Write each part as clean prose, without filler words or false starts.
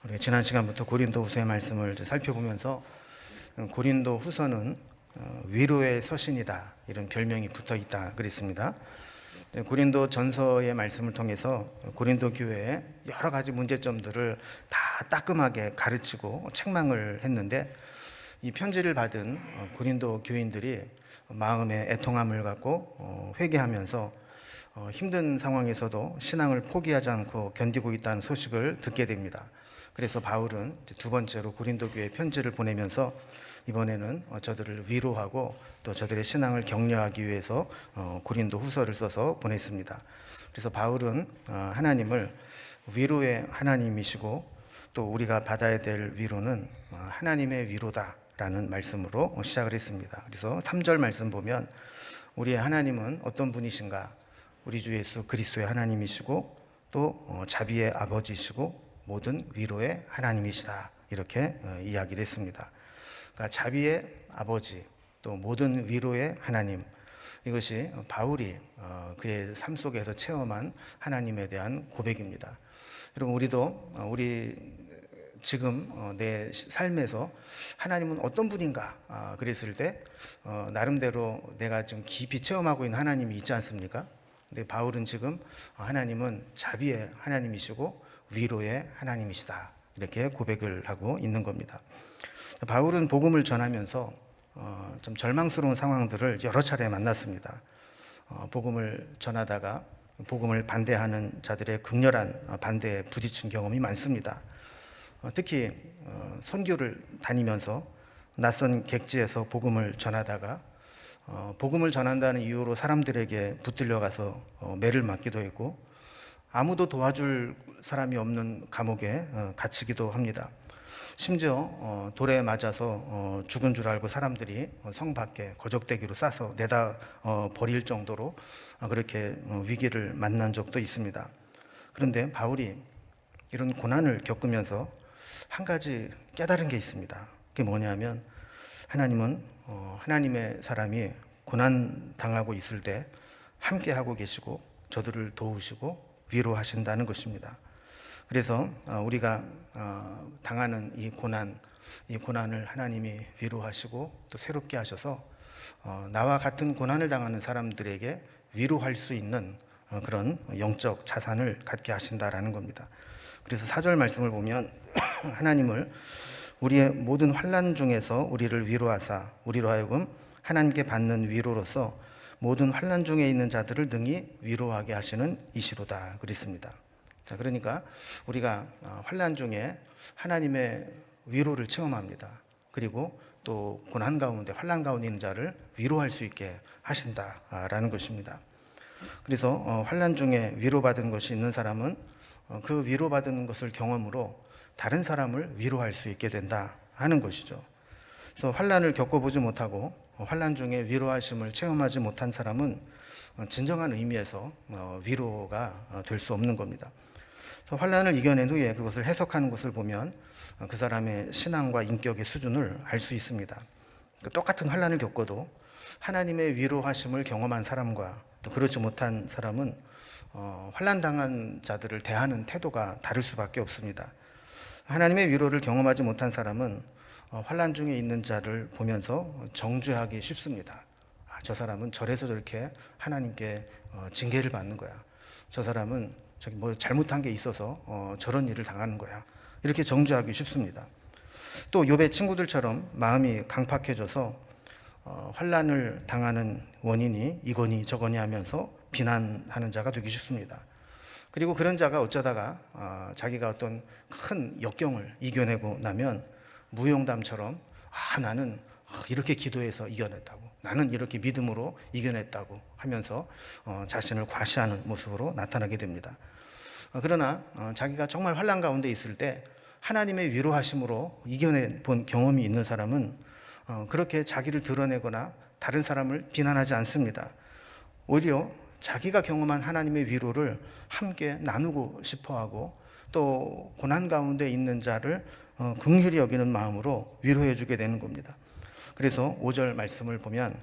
우리가 지난 시간부터 고린도후서의 말씀을 살펴보면서 고린도후서는 위로의 서신이다 이런 별명이 붙어 있다 그랬습니다. 고린도 전서의 말씀을 통해서 고린도 교회의 여러 가지 문제점들을 다 따끔하게 가르치고 책망을 했는데, 이 편지를 받은 고린도 교인들이 마음의 애통함을 갖고 회개하면서 힘든 상황에서도 신앙을 포기하지 않고 견디고 있다는 소식을 듣게 됩니다. 그래서 바울은 두 번째로 고린도 교회에 편지를 보내면서 이번에는 저들을 위로하고 또 저들의 신앙을 격려하기 위해서 고린도 후서를 써서 보냈습니다. 그래서 바울은 하나님을 위로의 하나님이시고 또 우리가 받아야 될 위로는 하나님의 위로다라는 말씀으로 시작을 했습니다. 그래서 3절 말씀 보면 우리의 하나님은 어떤 분이신가? 우리 주 예수 그리스도의 하나님이시고 또 자비의 아버지시고 모든 위로의 하나님이시다, 이렇게 이야기를 했습니다. 그러니까 자비의 아버지 또 모든 위로의 하나님, 이것이 바울이 그의 삶 속에서 체험한 하나님에 대한 고백입니다. 여러분, 우리도 우리 지금 내 삶에서 하나님은 어떤 분인가 그랬을 때 나름대로 내가 좀 깊이 체험하고 있는 하나님이 있지 않습니까? 근데 바울은 지금 하나님은 자비의 하나님이시고 위로의 하나님이시다, 이렇게 고백을 하고 있는 겁니다. 바울은 복음을 전하면서 좀 절망스러운 상황들을 여러 차례 만났습니다. 복음을 전하다가 복음을 반대하는 자들의 극렬한 반대에 부딪힌 경험이 많습니다. 특히 선교를 다니면서 낯선 객지에서 복음을 전하다가 복음을 전한다는 이유로 사람들에게 붙들려 가서 매를 맞기도 했고, 아무도 도와줄 사람이 없는 감옥에 갇히기도 합니다. 심지어 돌에 맞아서 죽은 줄 알고 사람들이 성 밖에 거적대기로 싸서 내다 버릴 정도로 그렇게 위기를 만난 적도 있습니다. 그런데 바울이 이런 고난을 겪으면서 한 가지 깨달은 게 있습니다. 그게 뭐냐면, 하나님은 하나님의 사람이 고난 당하고 있을 때 함께 하고 계시고 저들을 도우시고 위로하신다는 것입니다. 그래서 우리가 당하는 이 고난을 하나님이 위로하시고 또 새롭게 하셔서 나와 같은 고난을 당하는 사람들에게 위로할 수 있는 그런 영적 자산을 갖게 하신다라는 겁니다. 그래서 4절 말씀을 보면 하나님을 우리의 모든 환난 중에서 우리를 위로하사 우리로 하여금 하나님께 받는 위로로서 모든 환난 중에 있는 자들을 능히 위로하게 하시는 이시로다 그랬습니다. 자, 그러니까 우리가 환난 중에 하나님의 위로를 체험합니다. 그리고 또 고난 가운데 환난 가운데 있는 자를 위로할 수 있게 하신다라는 것입니다. 그래서 환난 중에 위로받은 것이 있는 사람은 그 위로받은 것을 경험으로 다른 사람을 위로할 수 있게 된다 하는 것이죠. 그래서 환난을 겪어보지 못하고 환난 중에 위로하심을 체험하지 못한 사람은 진정한 의미에서 위로가 될 수 없는 겁니다. 그래서 환난을 이겨낸 후에 그것을 해석하는 것을 보면 그 사람의 신앙과 인격의 수준을 알 수 있습니다. 똑같은 환난을 겪어도 하나님의 위로하심을 경험한 사람과 또 그렇지 못한 사람은 환난 당한 자들을 대하는 태도가 다를 수밖에 없습니다. 하나님의 위로를 경험하지 못한 사람은 환난 중에 있는 자를 보면서 정죄하기 쉽습니다. 저 사람은 저래서 저렇게 하나님께 징계를 받는 거야. 저 사람은 저기 뭐 잘못한 게 있어서 저런 일을 당하는 거야. 이렇게 정죄하기 쉽습니다. 또 욥의 친구들처럼 마음이 강팍해져서 환난을 당하는 원인이 이거니 저거니 하면서 비난하는 자가 되기 쉽습니다. 그리고 그런 자가 어쩌다가 자기가 어떤 큰 역경을 이겨내고 나면 무용담처럼 나는 이렇게 기도해서 이겨냈다고, 나는 이렇게 믿음으로 이겨냈다고 하면서 자신을 과시하는 모습으로 나타나게 됩니다. 그러나 자기가 정말 환난 가운데 있을 때 하나님의 위로하심으로 이겨내 본 경험이 있는 사람은 그렇게 자기를 드러내거나 다른 사람을 비난하지 않습니다. 오히려 자기가 경험한 하나님의 위로를 함께 나누고 싶어하고 또 고난 가운데 있는 자를 긍휼히 여기는 마음으로 위로해 주게 되는 겁니다. 그래서 5절 말씀을 보면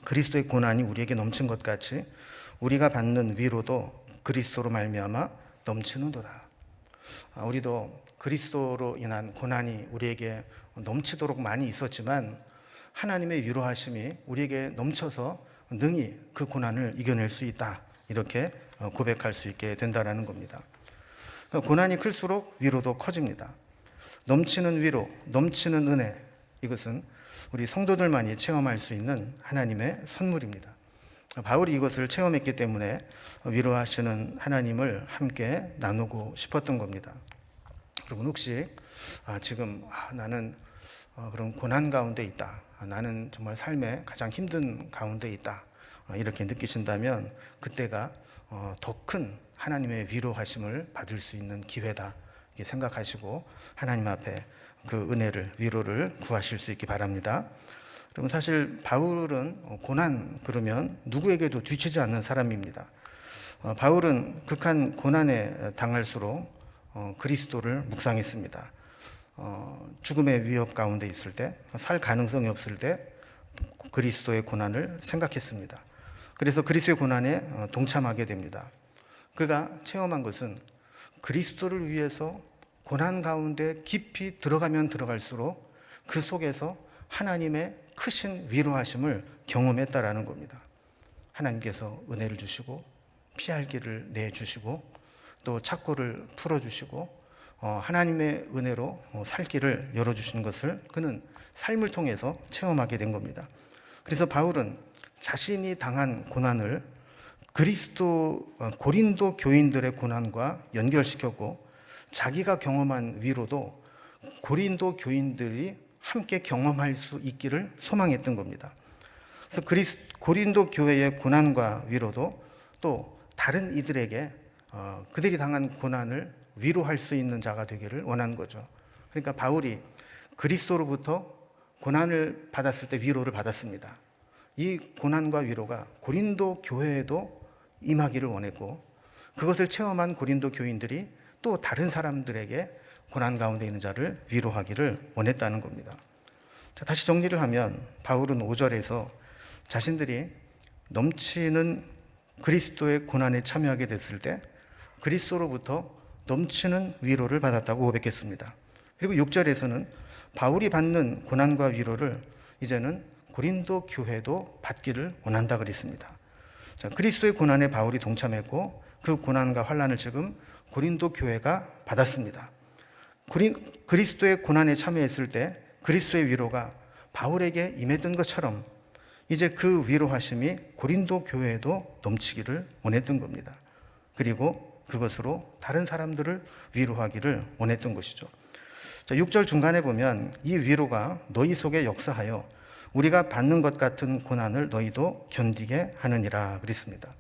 그리스도의 고난이 우리에게 넘친 것 같이 우리가 받는 위로도 그리스도로 말미암아 넘치는도다. 우리도 그리스도로 인한 고난이 우리에게 넘치도록 많이 있었지만 하나님의 위로하심이 우리에게 넘쳐서 능히 그 고난을 이겨낼 수 있다, 이렇게 고백할 수 있게 된다는 겁니다. 고난이 클수록 위로도 커집니다. 넘치는 위로, 넘치는 은혜, 이것은 우리 성도들만이 체험할 수 있는 하나님의 선물입니다. 바울이 이것을 체험했기 때문에 위로하시는 하나님을 함께 나누고 싶었던 겁니다. 여러분, 혹시 지금 나는 그런 고난 가운데 있다, 나는 정말 삶의 가장 힘든 가운데 있다, 이렇게 느끼신다면 그때가 더 큰 하나님의 위로하심을 받을 수 있는 기회다, 이렇게 생각하시고 하나님 앞에 그 은혜를, 위로를 구하실 수 있기 바랍니다. 여러분, 사실 바울은 고난 그러면 누구에게도 뒤치지 않는 사람입니다. 바울은 극한 고난에 당할수록 그리스도를 묵상했습니다. 죽음의 위협 가운데 있을 때, 살 가능성이 없을 때 그리스도의 고난을 생각했습니다. 그래서 그리스도의 고난에 동참하게 됩니다. 그가 체험한 것은 그리스도를 위해서 고난 가운데 깊이 들어가면 들어갈수록 그 속에서 하나님의 크신 위로하심을 경험했다라는 겁니다. 하나님께서 은혜를 주시고 피할 길을 내주시고 또 착고를 풀어주시고 하나님의 은혜로 살 길을 열어주신 것을 그는 삶을 통해서 체험하게 된 겁니다. 그래서 바울은 자신이 당한 고난을 고린도 교인들의 고난과 연결시켰고, 자기가 경험한 위로도 고린도 교인들이 함께 경험할 수 있기를 소망했던 겁니다. 그래서 고린도 교회의 고난과 위로도 또 다른 이들에게 그들이 당한 고난을 위로할 수 있는 자가 되기를 원한 거죠. 그러니까 바울이 그리스도로부터 고난을 받았을 때 위로를 받았습니다. 이 고난과 위로가 고린도 교회에도 임하기를 원했고, 그것을 체험한 고린도 교인들이 또 다른 사람들에게 고난 가운데 있는 자를 위로하기를 원했다는 겁니다. 자, 다시 정리를 하면 바울은 5절에서 자신들이 넘치는 그리스도의 고난에 참여하게 됐을 때 그리스도로부터 넘치는 위로를 받았다고 고백했습니다. 그리고 6절에서는 바울이 받는 고난과 위로를 이제는 고린도 교회도 받기를 원한다 그랬습니다. 자, 그리스도의 고난에 바울이 동참했고 그 고난과 환난을 지금 고린도 교회가 받았습니다. 그리스도의 고난에 참여했을 때 그리스도의 위로가 바울에게 임했던 것처럼 이제 그 위로하심이 고린도 교회에도 넘치기를 원했던 겁니다. 그리고 그것으로 다른 사람들을 위로하기를 원했던 것이죠. 자, 6절 중간에 보면 이 위로가 너희 속에 역사하여 우리가 받는 것 같은 고난을 너희도 견디게 하느니라 그랬습니다.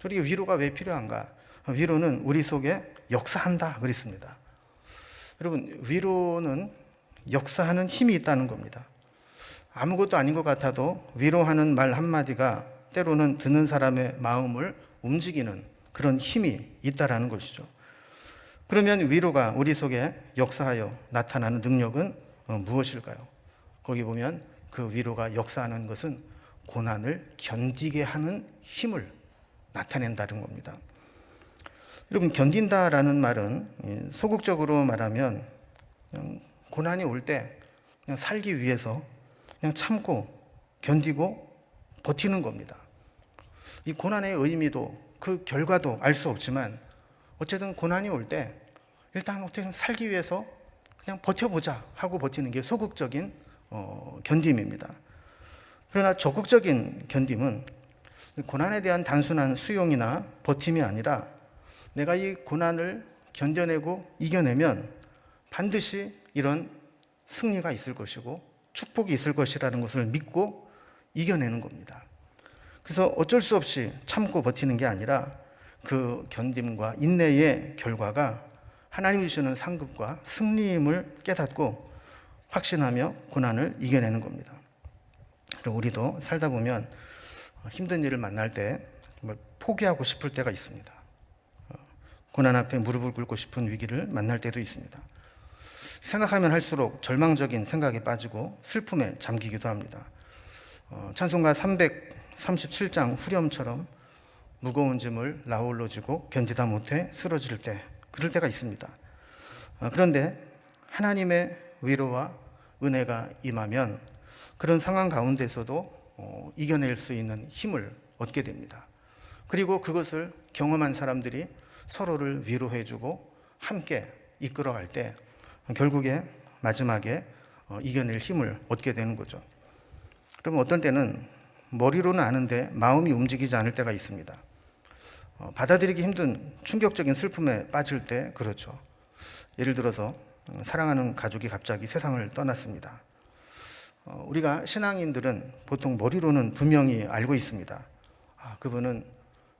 우리 위로가 왜 필요한가? 위로는 우리 속에 역사한다 그랬습니다. 여러분, 위로는 역사하는 힘이 있다는 겁니다. 아무것도 아닌 것 같아도 위로하는 말 한마디가 때로는 듣는 사람의 마음을 움직이는 그런 힘이 있다라는 것이죠. 그러면 위로가 우리 속에 역사하여 나타나는 능력은 무엇일까요? 거기 보면 그 위로가 역사하는 것은 고난을 견디게 하는 힘을 나타낸다는 겁니다. 여러분, 견딘다라는 말은 소극적으로 말하면 그냥 고난이 올 때 그냥 살기 위해서 그냥 참고 견디고 버티는 겁니다. 이 고난의 의미도 그 결과도 알 수 없지만 어쨌든 고난이 올 때 일단 어떻게 살기 위해서 그냥 버텨보자 하고 버티는 게 소극적인 견딤입니다. 그러나 적극적인 견딤은 고난에 대한 단순한 수용이나 버팀이 아니라 내가 이 고난을 견뎌내고 이겨내면 반드시 이런 승리가 있을 것이고 축복이 있을 것이라는 것을 믿고 이겨내는 겁니다. 그래서 어쩔 수 없이 참고 버티는 게 아니라 그 견딤과 인내의 결과가 하나님이 주시는 상급과 승리임을 깨닫고 확신하며 고난을 이겨내는 겁니다. 그리고 우리도 살다 보면 힘든 일을 만날 때 정말 포기하고 싶을 때가 있습니다. 고난 앞에 무릎을 꿇고 싶은 위기를 만날 때도 있습니다. 생각하면 할수록 절망적인 생각에 빠지고 슬픔에 잠기기도 합니다. 찬송가 337장 후렴처럼 무거운 짐을 나홀로 지고 견디다 못해 쓰러질 때, 그럴 때가 있습니다. 그런데 하나님의 위로와 은혜가 임하면 그런 상황 가운데서도 이겨낼 수 있는 힘을 얻게 됩니다. 그리고 그것을 경험한 사람들이 서로를 위로해주고 함께 이끌어갈 때 결국에 마지막에 이겨낼 힘을 얻게 되는 거죠. 그럼 어떤 때는 머리로는 아는데 마음이 움직이지 않을 때가 있습니다. 받아들이기 힘든 충격적인 슬픔에 빠질 때 그렇죠. 예를 들어서 사랑하는 가족이 갑자기 세상을 떠났습니다. 우리가 신앙인들은 보통 머리로는 분명히 알고 있습니다. 그분은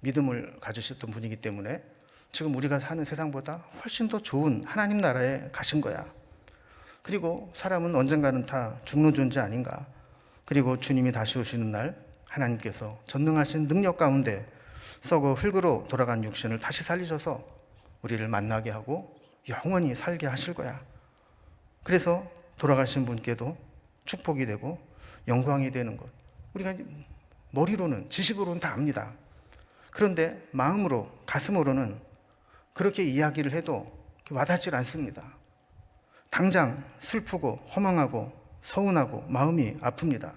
믿음을 가지셨던 분이기 때문에 지금 우리가 사는 세상보다 훨씬 더 좋은 하나님 나라에 가신 거야. 그리고 사람은 언젠가는 다 죽는 존재 아닌가. 그리고 주님이 다시 오시는 날 하나님께서 전능하신 능력 가운데 썩어 흙으로 돌아간 육신을 다시 살리셔서 우리를 만나게 하고 영원히 살게 하실 거야. 그래서 돌아가신 분께도 축복이 되고 영광이 되는 것. 우리가 머리로는 지식으로는 다 압니다. 그런데 마음으로 가슴으로는 그렇게 이야기를 해도 와닿질 않습니다. 당장 슬프고 허망하고 서운하고 마음이 아픕니다.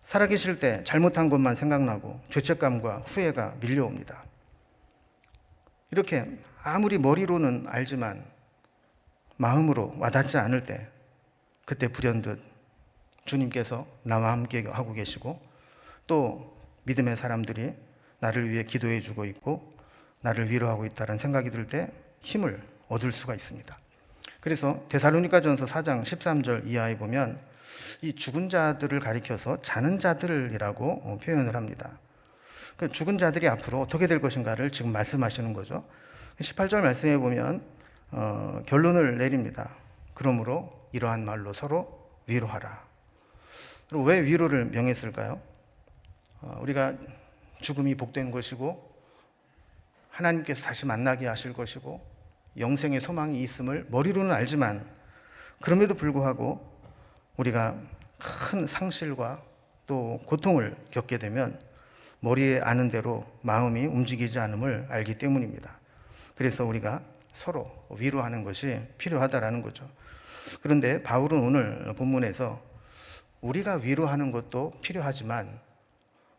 살아계실 때 잘못한 것만 생각나고 죄책감과 후회가 밀려옵니다. 이렇게 아무리 머리로는 알지만 마음으로 와닿지 않을 때 그때 불현듯 주님께서 나와 함께 하고 계시고 또 믿음의 사람들이 나를 위해 기도해 주고 있고 나를 위로하고 있다는 생각이 들 때 힘을 얻을 수가 있습니다. 그래서 데살로니가전서 4장 13절 이하에 보면 이 죽은 자들을 가리켜서 자는 자들이라고 표현을 합니다. 그 죽은 자들이 앞으로 어떻게 될 것인가를 지금 말씀하시는 거죠. 18절 말씀에 보면 결론을 내립니다. 그러므로 이러한 말로 서로 위로하라. 그리고 왜 위로를 명했을까요? 우리가 죽음이 복된 것이고 하나님께서 다시 만나게 하실 것이고 영생의 소망이 있음을 머리로는 알지만 그럼에도 불구하고 우리가 큰 상실과 또 고통을 겪게 되면 머리에 아는 대로 마음이 움직이지 않음을 알기 때문입니다. 그래서 우리가 서로 위로하는 것이 필요하다라는 거죠. 그런데 바울은 오늘 본문에서 우리가 위로하는 것도 필요하지만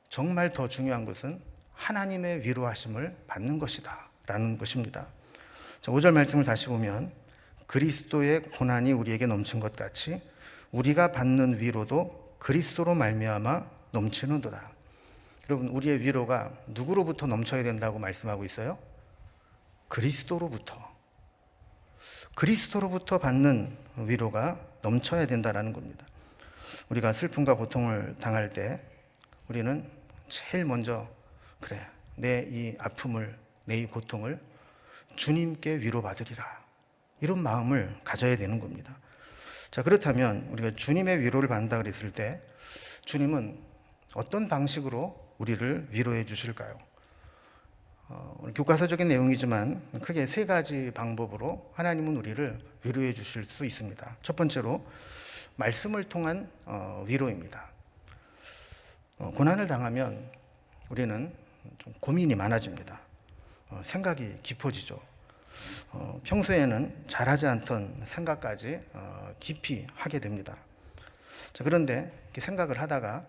정말 더 중요한 것은 하나님의 위로하심을 받는 것이다 라는 것입니다. 5절 말씀을 다시 보면 그리스도의 고난이 우리에게 넘친 것 같이 우리가 받는 위로도 그리스도로 말미암아 넘치는도다. 여러분, 우리의 위로가 누구로부터 넘쳐야 된다고 말씀하고 있어요? 그리스도로부터 받는 위로가 넘쳐야 된다는 겁니다. 우리가 슬픔과 고통을 당할 때 우리는 제일 먼저 그래, 내 이 아픔을, 내 이 고통을 주님께 위로받으리라, 이런 마음을 가져야 되는 겁니다. 자, 그렇다면 우리가 주님의 위로를 받는다 그랬을 때 주님은 어떤 방식으로 우리를 위로해 주실까요? 교과서적인 내용이지만 크게 세 가지 방법으로 하나님은 우리를 위로해 주실 수 있습니다. 첫 번째로 말씀을 통한 위로입니다. 고난을 당하면 우리는 좀 고민이 많아집니다. 생각이 깊어지죠. 평소에는 잘하지 않던 생각까지 깊이 하게 됩니다. 자, 그런데 이렇게 생각을 하다가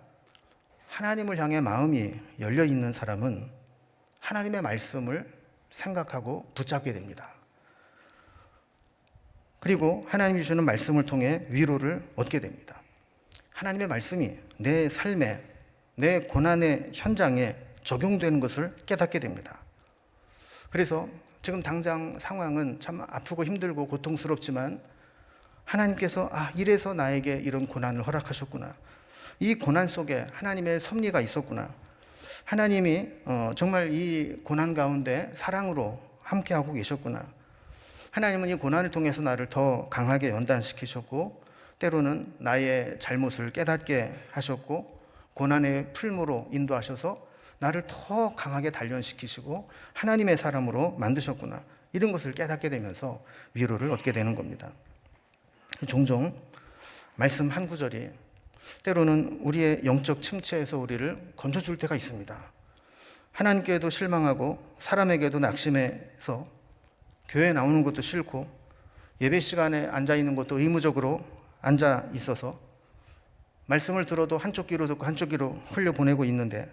하나님을 향해 마음이 열려 있는 사람은 하나님의 말씀을 생각하고 붙잡게 됩니다. 그리고 하나님 주시는 말씀을 통해 위로를 얻게 됩니다. 하나님의 말씀이 내 삶에, 내 고난의 현장에 적용되는 것을 깨닫게 됩니다. 그래서 지금 당장 상황은 참 아프고 힘들고 고통스럽지만 하나님께서 이래서 나에게 이런 고난을 허락하셨구나. 이 고난 속에 하나님의 섭리가 있었구나. 하나님이 정말 이 고난 가운데 사랑으로 함께하고 계셨구나. 하나님은 이 고난을 통해서 나를 더 강하게 연단시키셨고 때로는 나의 잘못을 깨닫게 하셨고 고난의 풀무로 인도하셔서 나를 더 강하게 단련시키시고 하나님의 사람으로 만드셨구나. 이런 것을 깨닫게 되면서 위로를 얻게 되는 겁니다. 종종 말씀 한 구절이 때로는 우리의 영적 침체에서 우리를 건져줄 때가 있습니다. 하나님께도 실망하고 사람에게도 낙심해서 교회 나오는 것도 싫고 예배 시간에 앉아 있는 것도 의무적으로 앉아 있어서 말씀을 들어도 한쪽 귀로 듣고 한쪽 귀로 흘려보내고 있는데,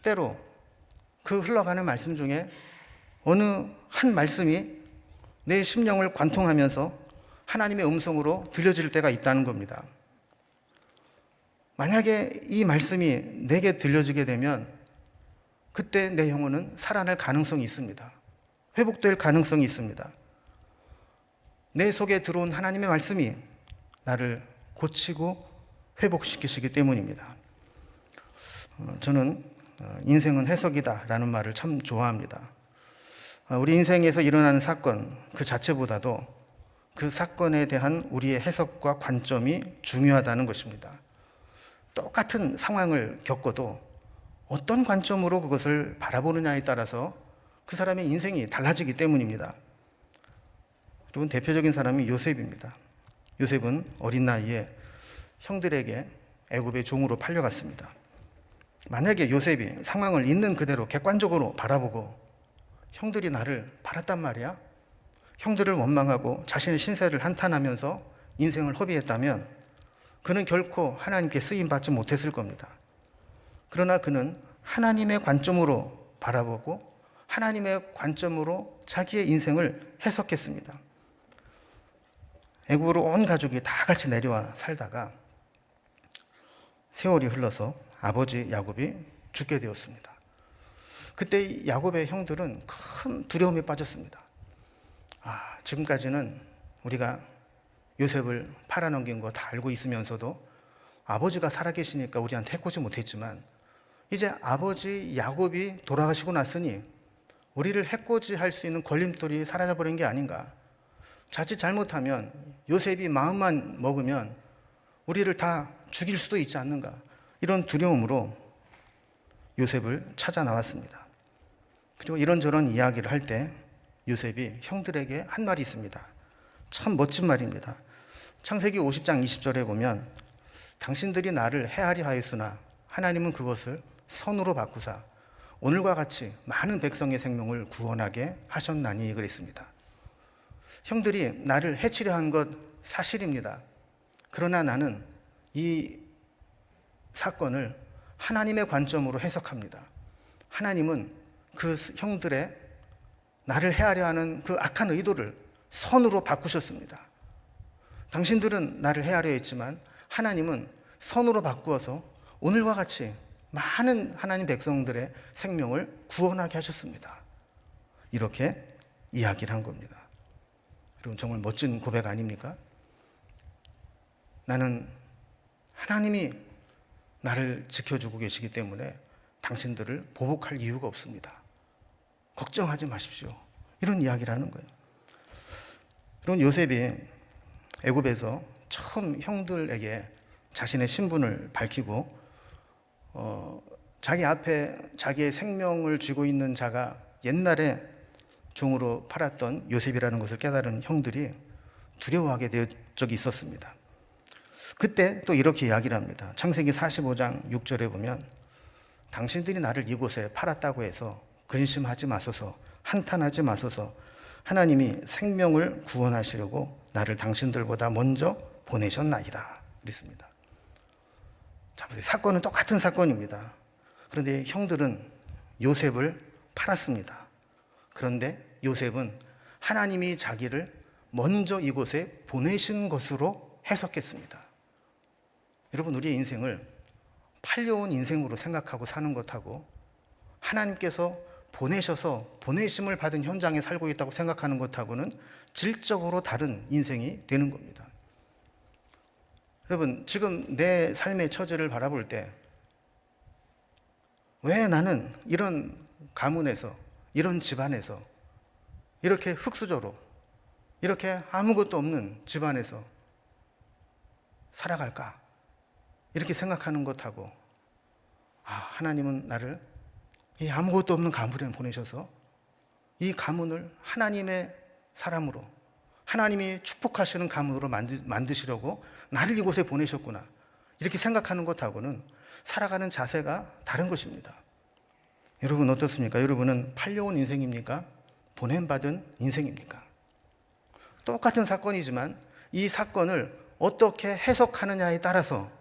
때로 그 흘러가는 말씀 중에 어느 한 말씀이 내 심령을 관통하면서 하나님의 음성으로 들려질 때가 있다는 겁니다. 만약에 이 말씀이 내게 들려지게 되면 그때 내 영혼은 살아날 가능성이 있습니다. 회복될 가능성이 있습니다. 내 속에 들어온 하나님의 말씀이 나를 고치고 회복시키시기 때문입니다. 저는 인생은 해석이다 라는 말을 참 좋아합니다. 우리 인생에서 일어나는 사건 그 자체보다도 그 사건에 대한 우리의 해석과 관점이 중요하다는 것입니다. 똑같은 상황을 겪어도 어떤 관점으로 그것을 바라보느냐에 따라서 그 사람의 인생이 달라지기 때문입니다. 여러분, 대표적인 사람이 요셉입니다. 요셉은 어린 나이에 형들에게 애굽의 종으로 팔려갔습니다. 만약에 요셉이 상황을 있는 그대로 객관적으로 바라보고 형들이 나를 팔았단 말이야, 형들을 원망하고 자신의 신세를 한탄하면서 인생을 허비했다면 그는 결코 하나님께 쓰임받지 못했을 겁니다. 그러나 그는 하나님의 관점으로 바라보고 하나님의 관점으로 자기의 인생을 해석했습니다. 애굽으로 온 가족이 다 같이 내려와 살다가 세월이 흘러서 아버지 야곱이 죽게 되었습니다. 그때 야곱의 형들은 큰 두려움에 빠졌습니다. 지금까지는 우리가 요셉을 팔아넘긴 거 다 알고 있으면서도 아버지가 살아계시니까 우리한테 해코지 못했지만 이제 아버지 야곱이 돌아가시고 났으니 우리를 해코지할 수 있는 걸림돌이 사라져버린 게 아닌가. 자칫 잘못하면 요셉이 마음만 먹으면 우리를 다 죽일 수도 있지 않는가. 이런 두려움으로 요셉을 찾아 나왔습니다. 그리고 이런저런 이야기를 할 때 요셉이 형들에게 한 말이 있습니다. 참 멋진 말입니다. 창세기 50장 20절에 보면 당신들이 나를 해하려 하였으나 하나님은 그것을 선으로 바꾸사 오늘과 같이 많은 백성의 생명을 구원하게 하셨나니 그랬습니다. 형들이 나를 해치려 한 것 사실입니다. 그러나 나는 이 사건을 하나님의 관점으로 해석합니다. 하나님은 그 형들의 나를 해하려 하는 그 악한 의도를 선으로 바꾸셨습니다. 당신들은 나를 해하려 했지만 하나님은 선으로 바꾸어서 오늘과 같이 많은 하나님 백성들의 생명을 구원하게 하셨습니다. 이렇게 이야기를 한 겁니다. 여러분, 정말 멋진 고백 아닙니까? 나는 하나님이 나를 지켜주고 계시기 때문에 당신들을 보복할 이유가 없습니다. 걱정하지 마십시오. 이런 이야기를 하는 거예요. 그럼 요셉이 애굽에서 처음 형들에게 자신의 신분을 밝히고 자기 앞에 자기의 생명을 쥐고 있는 자가 옛날에 종으로 팔았던 요셉이라는 것을 깨달은 형들이 두려워하게 된 적이 있었습니다. 그때 또 이렇게 이야기를 합니다. 창세기 45장 6절에 보면 당신들이 나를 이곳에 팔았다고 해서 근심하지 마소서, 한탄하지 마소서. 하나님이 생명을 구원하시려고 나를 당신들보다 먼저 보내셨나이다. 그랬습니다. 자, 보세요. 사건은 똑같은 사건입니다. 그런데 형들은 요셉을 팔았습니다. 그런데 요셉은 하나님이 자기를 먼저 이곳에 보내신 것으로 해석했습니다. 여러분, 우리의 인생을 팔려온 인생으로 생각하고 사는 것하고 하나님께서 보내셔서 보내심을 받은 현장에 살고 있다고 생각하는 것하고는 질적으로 다른 인생이 되는 겁니다. 여러분, 지금 내 삶의 처지를 바라볼 때 왜 나는 이런 가문에서, 이런 집안에서, 이렇게 흙수저로, 이렇게 아무것도 없는 집안에서 살아갈까? 이렇게 생각하는 것하고, 하나님은 나를 이 아무것도 없는 가문에 보내셔서 이 가문을 하나님의 사람으로, 하나님이 축복하시는 가문으로 만드시려고 나를 이곳에 보내셨구나. 이렇게 생각하는 것하고는 살아가는 자세가 다른 것입니다. 여러분 어떻습니까? 여러분은 팔려온 인생입니까? 보냄받은 인생입니까? 똑같은 사건이지만 이 사건을 어떻게 해석하느냐에 따라서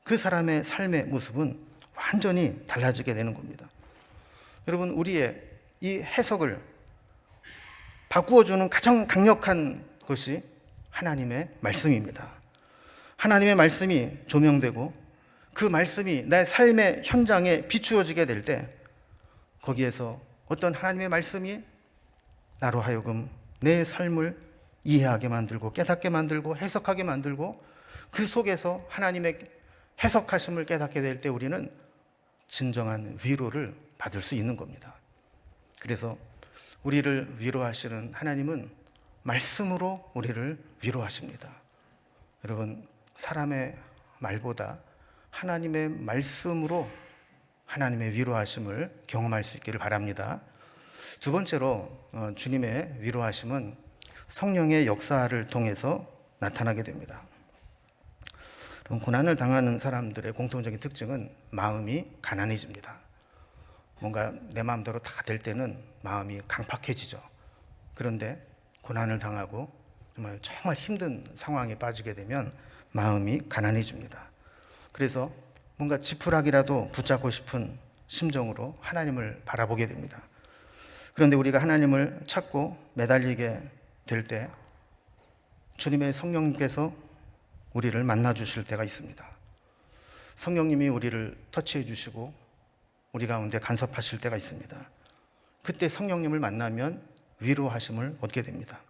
그 사람의 삶의 모습은 완전히 달라지게 되는 겁니다. 여러분, 우리의 이 해석을 바꾸어주는 가장 강력한 것이 하나님의 말씀입니다. 하나님의 말씀이 조명되고 그 말씀이 내 삶의 현장에 비추어지게 될 때 거기에서 어떤 하나님의 말씀이 나로 하여금 내 삶을 이해하게 만들고 깨닫게 만들고 해석하게 만들고 그 속에서 하나님의 해석하심을 깨닫게 될 때 우리는 진정한 위로를 받을 수 있는 겁니다. 그래서 우리를 위로하시는 하나님은 말씀으로 우리를 위로하십니다. 여러분, 사람의 말보다 하나님의 말씀으로 하나님의 위로하심을 경험할 수 있기를 바랍니다. 두 번째로 주님의 위로하심은 성령의 역사를 통해서 나타나게 됩니다. 고난을 당하는 사람들의 공통적인 특징은 마음이 가난해집니다. 뭔가 내 마음대로 다 될 때는 마음이 강팍해지죠. 그런데 고난을 당하고 정말 힘든 상황에 빠지게 되면 마음이 가난해집니다. 그래서 뭔가 지푸라기라도 붙잡고 싶은 심정으로 하나님을 바라보게 됩니다. 그런데 우리가 하나님을 찾고 매달리게 될 때 주님의 성령님께서 우리를 만나 주실 때가 있습니다. 성령님이 우리를 터치해 주시고 우리 가운데 간섭하실 때가 있습니다. 그때 성령님을 만나면 위로하심을 얻게 됩니다.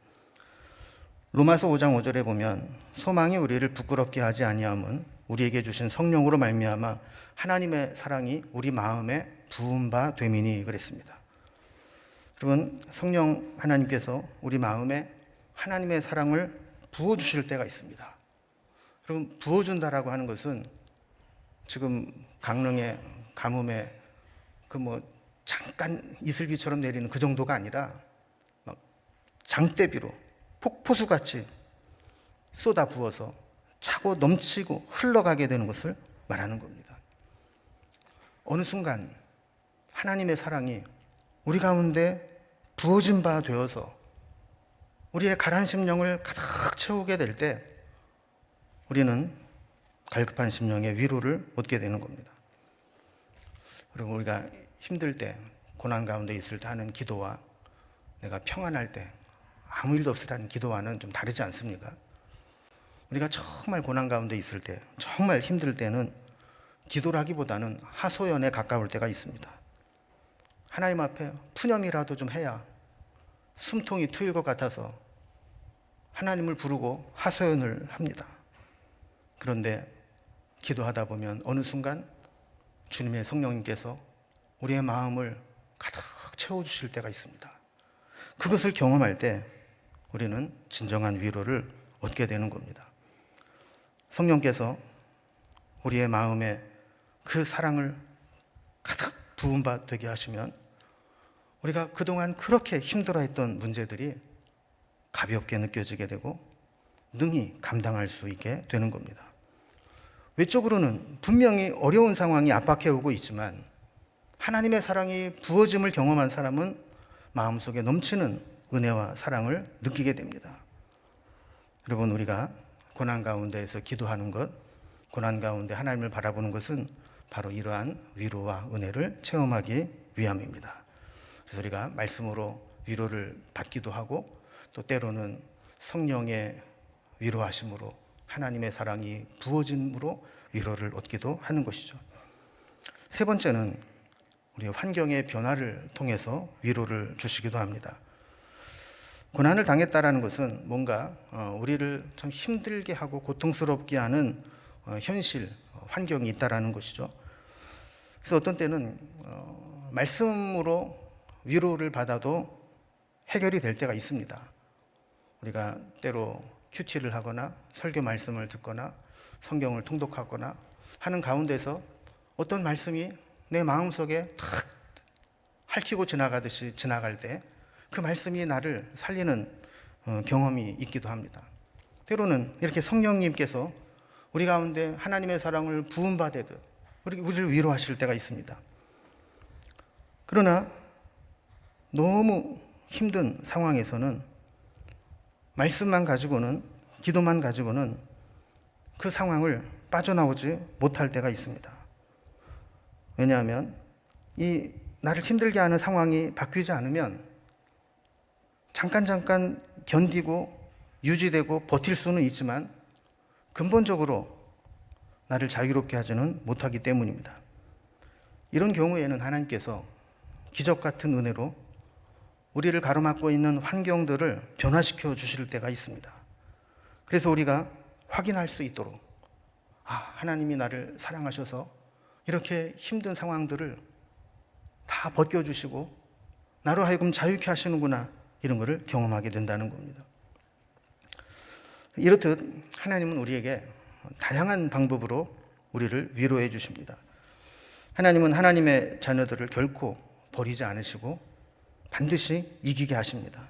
로마서 5장 5절에 보면 소망이 우리를 부끄럽게 하지 아니함은 우리에게 주신 성령으로 말미암아 하나님의 사랑이 우리 마음에 부은 바 됨이니 그랬습니다. 여러분, 성령 하나님께서 우리 마음에 하나님의 사랑을 부어주실 때가 있습니다. 여러분, 부어준다라고 하는 것은 지금 강릉의 가뭄에 잠깐 이슬비처럼 내리는 그 정도가 아니라 막 장대비로 폭포수같이 쏟아 부어서 차고 넘치고 흘러가게 되는 것을 말하는 겁니다. 어느 순간 하나님의 사랑이 우리 가운데 부어진 바 되어서 우리의 가라앉은 심령을 가득 채우게 될 때 우리는 갈급한 심령의 위로를 얻게 되는 겁니다. 그리고 우리가 힘들 때, 고난 가운데 있을 때 하는 기도와 내가 평안할 때 아무 일도 없을 때 하는 기도와는 좀 다르지 않습니까? 우리가 정말 고난 가운데 있을 때, 정말 힘들 때는 기도라기보다는 하소연에 가까울 때가 있습니다. 하나님 앞에 푸념이라도 좀 해야 숨통이 트일 것 같아서 하나님을 부르고 하소연을 합니다. 그런데 기도하다 보면 어느 순간 주님의 성령님께서 우리의 마음을 가득 채워주실 때가 있습니다. 그것을 경험할 때 우리는 진정한 위로를 얻게 되는 겁니다. 성령께서 우리의 마음에 그 사랑을 가득 부은 바 되게 하시면 우리가 그동안 그렇게 힘들어했던 문제들이 가볍게 느껴지게 되고 능히 감당할 수 있게 되는 겁니다. 외적으로는 분명히 어려운 상황이 압박해 오고 있지만 하나님의 사랑이 부어짐을 경험한 사람은 마음속에 넘치는 은혜와 사랑을 느끼게 됩니다. 여러분, 우리가 고난 가운데에서 기도하는 것, 고난 가운데 하나님을 바라보는 것은 바로 이러한 위로와 은혜를 체험하기 위함입니다. 그래서 우리가 말씀으로 위로를 받기도 하고 또 때로는 성령의 위로하심으로 하나님의 사랑이 부어짐으로 위로를 얻기도 하는 것이죠. 세 번째는 우리 환경의 변화를 통해서 위로를 주시기도 합니다. 고난을 당했다라는 것은 뭔가 우리를 참 힘들게 하고 고통스럽게 하는 현실, 환경이 있다라는 것이죠. 그래서 어떤 때는 말씀으로 위로를 받아도 해결이 될 때가 있습니다. 우리가 때로 큐티를 하거나 설교 말씀을 듣거나 성경을 통독하거나 하는 가운데서 어떤 말씀이 내 마음속에 탁 핥히고 지나가듯이 지나갈 때 그 말씀이 나를 살리는 경험이 있기도 합니다. 때로는 이렇게 성령님께서 우리 가운데 하나님의 사랑을 부은 바 되듯 우리를 위로하실 때가 있습니다. 그러나 너무 힘든 상황에서는 말씀만 가지고는, 기도만 가지고는 그 상황을 빠져나오지 못할 때가 있습니다. 왜냐하면 이 나를 힘들게 하는 상황이 바뀌지 않으면 잠깐 견디고 유지되고 버틸 수는 있지만 근본적으로 나를 자유롭게 하지는 못하기 때문입니다. 이런 경우에는 하나님께서 기적 같은 은혜로 우리를 가로막고 있는 환경들을 변화시켜 주실 때가 있습니다. 그래서 우리가 확인할 수 있도록 하나님이 나를 사랑하셔서 이렇게 힘든 상황들을 다 벗겨주시고 나로 하여금 자유케 하시는구나, 이런 것을 경험하게 된다는 겁니다. 이렇듯 하나님은 우리에게 다양한 방법으로 우리를 위로해 주십니다. 하나님은 하나님의 자녀들을 결코 버리지 않으시고 반드시 이기게 하십니다.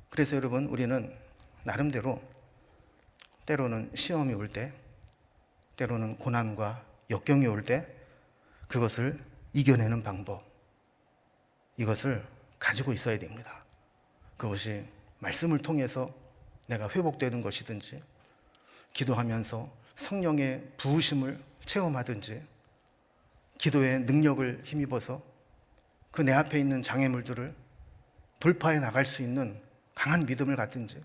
그래서 여러분, 우리는 나름대로 때로는 시험이 올 때, 때로는 고난과 역경이 올 때 그것을 이겨내는 방법, 이것을 가지고 있어야 됩니다. 그것이 말씀을 통해서 내가 회복되는 것이든지, 기도하면서 성령의 부으심을 체험하든지, 기도의 능력을 힘입어서 그 내 앞에 있는 장애물들을 돌파해 나갈 수 있는 강한 믿음을 갖든지,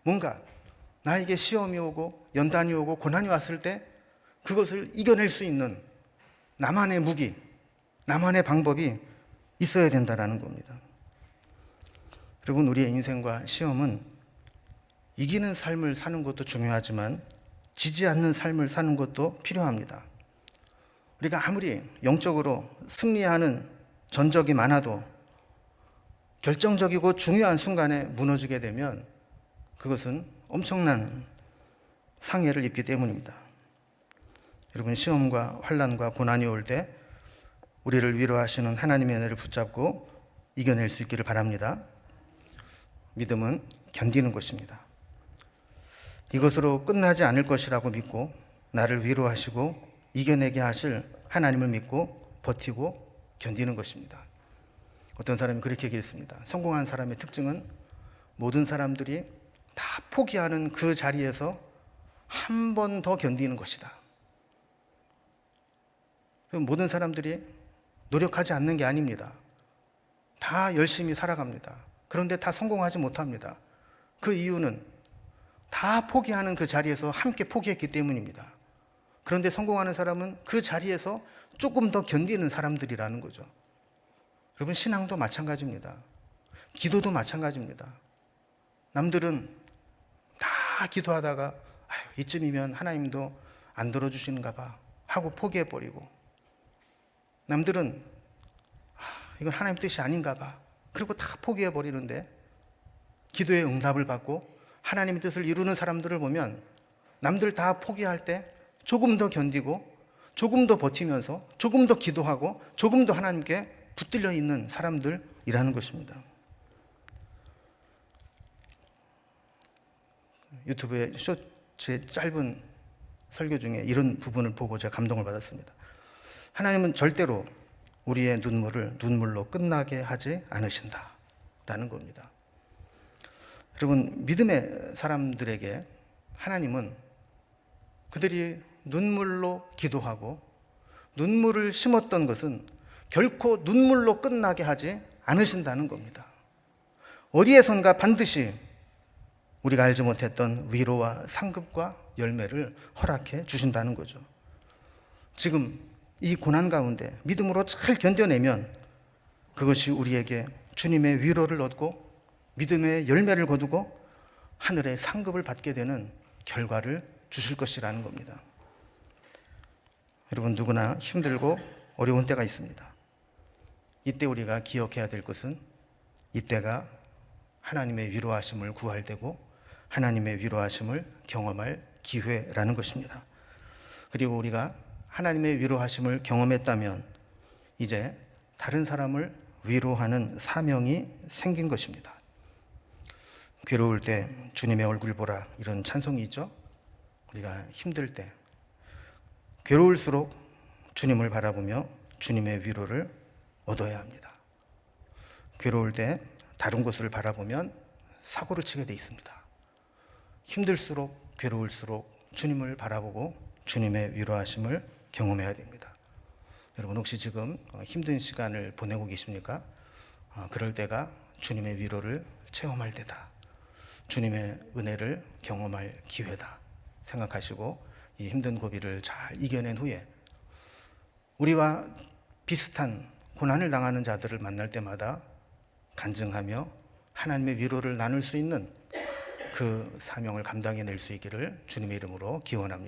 뭔가 나에게 시험이 오고 연단이 오고 고난이 왔을 때 그것을 이겨낼 수 있는 나만의 무기, 나만의 방법이 있어야 된다는 겁니다. 여러분, 우리의 인생과 시험은 이기는 삶을 사는 것도 중요하지만 지지 않는 삶을 사는 것도 필요합니다. 우리가 아무리 영적으로 승리하는 전적이 많아도 결정적이고 중요한 순간에 무너지게 되면 그것은 엄청난 상해를 입기 때문입니다. 여러분, 시험과 환난과 고난이 올 때 우리를 위로하시는 하나님의 은혜를 붙잡고 이겨낼 수 있기를 바랍니다. 믿음은 견디는 것입니다. 이것으로 끝나지 않을 것이라고 믿고 나를 위로하시고 이겨내게 하실 하나님을 믿고 버티고 견디는 것입니다. 어떤 사람이 그렇게 얘기했습니다. 성공한 사람의 특징은 모든 사람들이 다 포기하는 그 자리에서 한 번 더 견디는 것이다. 모든 사람들이 노력하지 않는 게 아닙니다. 다 열심히 살아갑니다. 그런데 다 성공하지 못합니다. 그 이유는 다 포기하는 그 자리에서 함께 포기했기 때문입니다. 그런데 성공하는 사람은 그 자리에서 조금 더 견디는 사람들이라는 거죠. 여러분, 신앙도 마찬가지입니다. 기도도 마찬가지입니다. 남들은 다 기도하다가 이쯤이면 하나님도 안 들어주시는가 봐 하고 포기해버리고, 남들은 이건 하나님 뜻이 아닌가 봐 그리고 다 포기해버리는데, 기도의 응답을 받고 하나님의 뜻을 이루는 사람들을 보면 남들 다 포기할 때 조금 더 견디고 조금 더 버티면서 조금 더 기도하고 조금 더 하나님께 붙들려 있는 사람들이라는 것입니다. 유튜브에 쇼츠의 짧은 설교 중에 이런 부분을 보고 제가 감동을 받았습니다. 하나님은 절대로 우리의 눈물을 눈물로 끝나게 하지 않으신다라는 겁니다. 여러분, 믿음의 사람들에게 하나님은 그들이 눈물로 기도하고 눈물을 심었던 것은 결코 눈물로 끝나게 하지 않으신다는 겁니다. 어디에선가 반드시 우리가 알지 못했던 위로와 상급과 열매를 허락해 주신다는 거죠. 지금 이 고난 가운데 믿음으로 잘 견뎌내면 그것이 우리에게 주님의 위로를 얻고 믿음의 열매를 거두고 하늘의 상급을 받게 되는 결과를 주실 것이라는 겁니다. 여러분, 누구나 힘들고 어려운 때가 있습니다. 이때 우리가 기억해야 될 것은 이때가 하나님의 위로하심을 구할 때고 하나님의 위로하심을 경험할 기회라는 것입니다. 그리고 우리가 하나님의 위로하심을 경험했다면 이제 다른 사람을 위로하는 사명이 생긴 것입니다. 괴로울 때 주님의 얼굴 보라, 이런 찬송이 있죠. 우리가 힘들 때 괴로울수록 주님을 바라보며 주님의 위로를 얻어야 합니다. 괴로울 때 다른 곳을 바라보면 사고를 치게 돼 있습니다. 힘들수록 괴로울수록 주님을 바라보고 주님의 위로하심을 경험해야 됩니다. 여러분 혹시 지금 힘든 시간을 보내고 계십니까? 그럴 때가 주님의 위로를 체험할 때다. 주님의 은혜를 경험할 기회다 생각하시고 이 힘든 고비를 잘 이겨낸 후에 우리와 비슷한 고난을 당하는 자들을 만날 때마다 간증하며 하나님의 위로를 나눌 수 있는 그 사명을 감당해낼 수 있기를 주님의 이름으로 기원합니다.